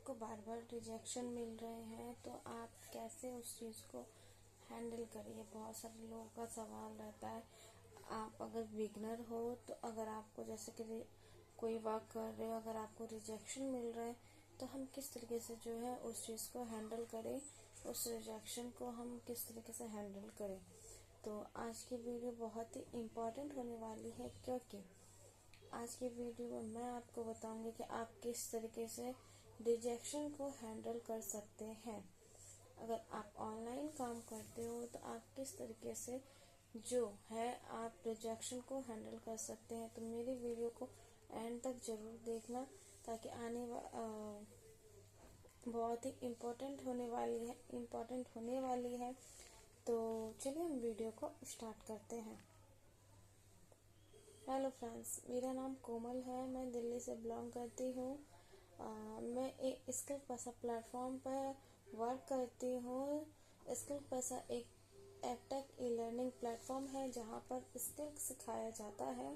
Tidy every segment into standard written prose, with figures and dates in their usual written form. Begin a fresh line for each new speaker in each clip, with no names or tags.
आपको बार बार रिजेक्शन मिल रहे हैं तो आप कैसे उस चीज़ को हैंडल करिए। बहुत सारे लोगों का सवाल रहता है। आप अगर बिगनर हो तो अगर आपको जैसे कि कोई वर्क कर रहे हो, अगर आपको रिजेक्शन मिल रहा है तो हम किस तरीके से जो है उस चीज़ को हैंडल करें, उस रिजेक्शन को हम किस तरीके से हैंडल करें। तो आज की वीडियो बहुत ही इम्पोर्टेंट होने वाली है, क्योंकि आज की वीडियो में मैं आपको बताऊंगी कि आप किस तरीके से रिजेक्शन को हैंडल कर सकते हैं। अगर आप ऑनलाइन काम करते हो तो आप किस तरीके से जो है आप रिजेक्शन को हैंडल कर सकते हैं। तो मेरी वीडियो को एंड तक जरूर देखना, ताकि बहुत ही इम्पोर्टेंट होने वाली है। तो चलिए हम वीडियो को स्टार्ट करते हैं। हेलो फ्रेंड्स, मेरा नाम कोमल है, मैं दिल्ली से बिलोंग करती हूँ। मैं एक स्किल पैसा प्लेटफॉर्म पर वर्क करती हूँ। स्किल पैसा एक एडटेक ई लर्निंग प्लेटफॉर्म है जहाँ पर स्किल सिखाया जाता है।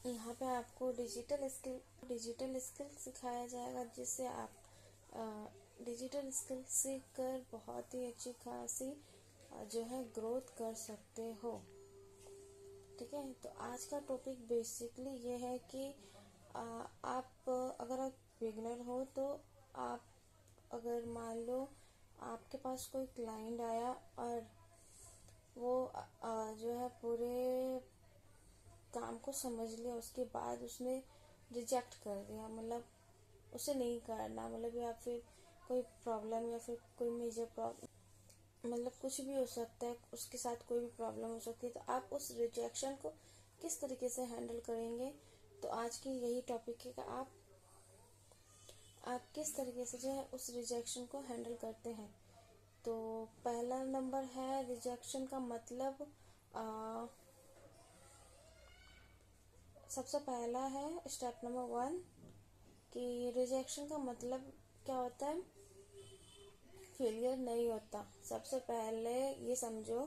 यहाँ पे आपको डिजिटल स्किल सिखाया जाएगा, जिससे आप डिजिटल स्किल सीख कर बहुत ही अच्छी खासी जो है ग्रोथ कर सकते हो। ठीक है, तो आज का टॉपिक बेसिकली ये है कि आप अगर आप बिगनर हो तो आप अगर मान लो आपके पास कोई क्लाइंट आया और वो जो है पूरे काम को समझ लिया, उसके बाद उसने रिजेक्ट कर दिया, मतलब उसे नहीं करना, मतलब या फिर कोई प्रॉब्लम या फिर कोई मेजर प्रॉब्लम, मतलब कुछ भी हो सकता है, उसके साथ कोई भी प्रॉब्लम हो सकती है। तो आप उस रिजेक्शन को किस तरीके से हैंडल करेंगे, तो आज की यही टॉपिक है कि आप किस तरीके से जो है उस रिजेक्शन को हैंडल करते हैं। तो पहला नंबर है रिजेक्शन का मतलब। सबसे पहला है स्टेप नंबर 1 कि रिजेक्शन का मतलब क्या होता है। फेलियर नहीं होता। सबसे पहले ये समझो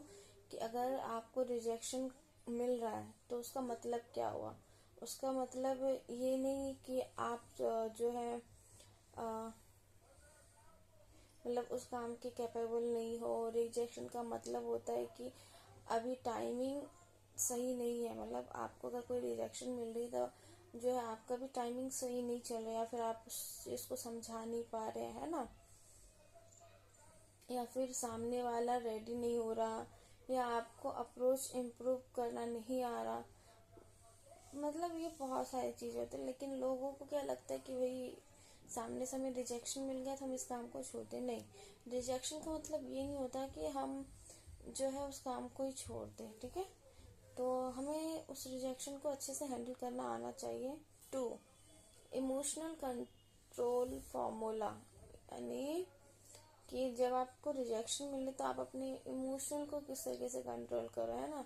कि अगर आपको रिजेक्शन मिल रहा है तो उसका मतलब क्या हुआ। उसका मतलब ये नहीं कि आप जो है मतलब उस काम के कैपेबल नहीं हो। रिजेक्शन का मतलब होता है कि अभी टाइमिंग सही नहीं है, मतलब आपको अगर कोई रिजेक्शन मिल रही तो जो है आपका भी टाइमिंग सही नहीं चल रहा, या फिर आप उस चीज को समझा नहीं पा रहे हैं ना, या फिर सामने वाला रेडी नहीं हो रहा, या आपको अप्रोच इम्प्रूव करना नहीं आ रहा। मतलब ये बहुत सारी चीज़ होती है, लेकिन लोगों को क्या लगता है कि भाई सामने से हमें रिजेक्शन मिल गया तो हम इस काम को छोड़ दें। नहीं, रिजेक्शन का मतलब ये नहीं होता कि हम जो है उस काम को ही छोड़ दें। ठीक है, तो हमें उस रिजेक्शन को अच्छे से हैंडल करना आना चाहिए। 2, इमोशनल कंट्रोल फॉर्मूला, यानी कि जब आपको रिजेक्शन मिले तो आप अपने इमोशन को किस तरीके से कंट्रोल करो, है ना।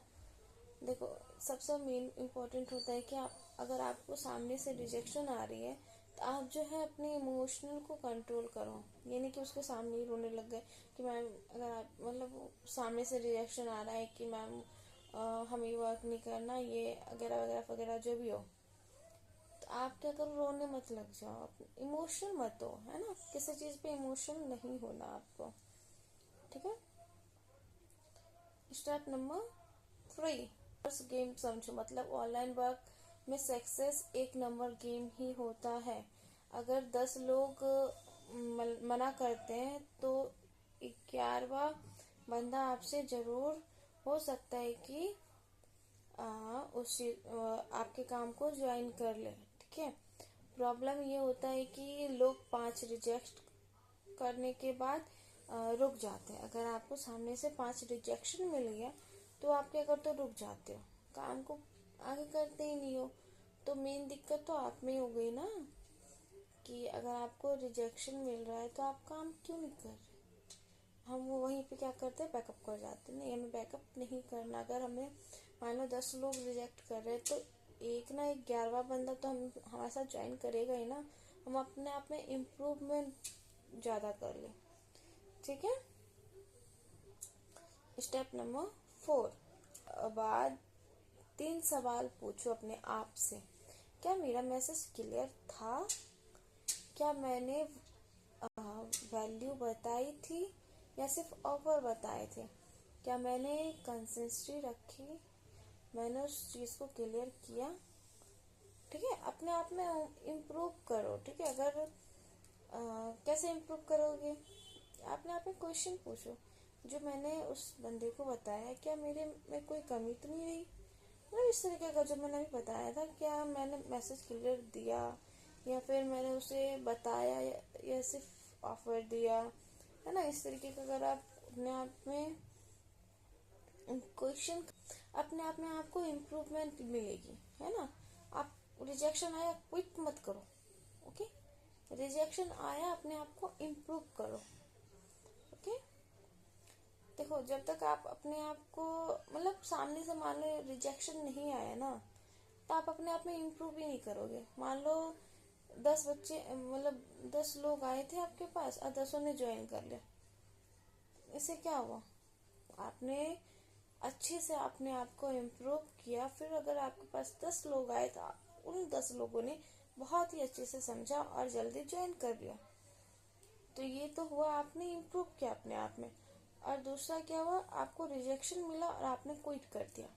देखो, सबसे मेन इम्पोर्टेंट होता है कि आप अगर आपको सामने से रिजेक्शन आ रही है तो आप जो है अपने इमोशनल को कंट्रोल करो। ये नहीं कि उसके सामने ही रोने लग गए कि मैम, अगर आप मतलब सामने से रिजेक्शन आ रहा है कि मैम हमें वर्क नहीं करना, ये वगैरह वगैरह वगैरह जो भी हो, तो आप क्या करो, रोने मत लग जाओ, इमोशनल मत हो, है ना। किसी चीज पे इमोशनल नहीं होना आपको। ठीक है। स्टेप नंबर 3, गेम समझो, मतलब ऑनलाइन वर्क में सक्सेस एक नंबर गेम ही होता है। अगर 10 लोग मना करते हैं तो 11वां बंदा आपसे जरूर हो सकता है कि आपके काम को ज्वाइन कर ले। ठीक है, प्रॉब्लम ये होता है कि लोग 5 रिजेक्ट करने के बाद रुक जाते हैं। अगर आपको सामने से 5 रिजेक्शन मिल गया तो आप क्या करते हो, रुक जाते हो, काम को आगे करते ही नहीं हो। तो मेन दिक्कत तो आप में हो गई ना, कि अगर आपको रिजेक्शन मिल रहा है तो आप काम क्यों नहीं कर रहे। हम वहीं पे क्या करते हैं, बैकअप कर जाते हैं। नहीं, हमें बैकअप नहीं करना। अगर हमें मान लो 10 लोग रिजेक्ट कर रहे हैं तो एक ना एक 11वां बंदा तो हम हमारे साथ ज्वाइन करेगा ही ना। हम अपने आप में इम्प्रूवमेंट ज्यादा कर ले। ठीक है। स्टेप नंबर 4, बाद 3 सवाल पूछो अपने आप से। क्या मेरा मैसेज क्लियर था? क्या मैंने वैल्यू बताई थी या सिर्फ ऑफर बताए थे, क्या मैंने कंसिस्टेंसी रखी, मैंने उस चीज़ को क्लियर किया। ठीक है, अपने आप में इम्प्रूव करो। ठीक है, अगर कैसे इम्प्रूव करोगे, अपने आप में क्वेश्चन पूछो, जो मैंने उस बंदे को बताया क्या मेरे में कोई कमी तो नहीं रही, मतलब इस तरीके का जो मैंने अभी बताया था, क्या मैंने मैसेज क्लियर दिया या फिर मैंने उसे बताया या सिर्फ ऑफर दिया, है ना। इस तरीके का अगर आप अपने आप में क्वेश्चन, अपने आप में आपको इम्प्रूवमेंट मिलेगी, है ना। आप रिजेक्शन आया क्विट मत करो, ओके। रिजेक्शन आया अपने आप को इम्प्रूव करो, ओके। देखो, जब तक आप अपने आप को मतलब सामने से मान लो रिजेक्शन नहीं आया ना, तो आप अपने आप में इम्प्रूव ही नहीं करोगे। मान लो 10 बच्चे मतलब 10 लोग आए थे आपके पास और 10 ने ज्वाइन कर लिया, इससे क्या हुआ, आपने अच्छे से अपने आप को इम्प्रूव किया। फिर अगर आपके पास 10 लोग आए तो उन 10 लोगों ने बहुत ही अच्छे से समझा और जल्दी ज्वाइन कर लिया, तो ये तो हुआ आपने इम्प्रूव किया अपने आप में। और दूसरा क्या हुआ, आपको रिजेक्शन मिला और आपने क्विट कर दिया,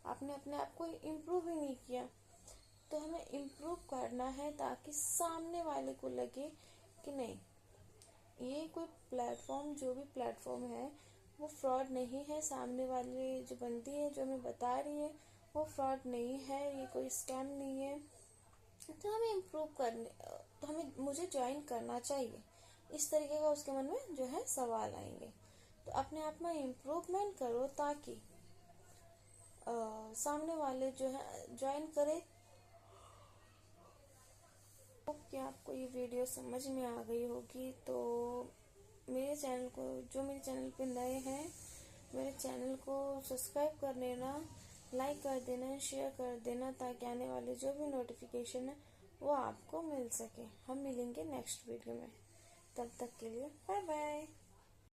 आपने अपने आप को इम्प्रूव ही नहीं किया। तो हमें इम्प्रूव करना है ताकि सामने वाले को लगे कि नहीं, ये कोई प्लेटफॉर्म, जो भी प्लेटफॉर्म है वो फ्रॉड नहीं है, सामने वाले जो बंदी है जो हमें बता रही है वो फ्रॉड नहीं है, ये कोई स्कैम नहीं है। तो हमें इम्प्रूव करने, तो हमें मुझे ज्वाइन करना चाहिए, इस तरीके का उसके मन में जो है सवाल आएंगे। तो अपने आप में इम्प्रूवमेंट करो ताकि सामने वाले जो है ज्वाइन करे। क्या आपको ये वीडियो समझ में आ गई होगी, तो मेरे चैनल को, जो मेरे चैनल पे नए हैं, मेरे चैनल को सब्सक्राइब कर लेना, लाइक कर देना, शेयर कर देना, ताकि आने वाले जो भी नोटिफिकेशन है वो आपको मिल सके। हम मिलेंगे नेक्स्ट वीडियो में, तब तक के लिए बाय बाय।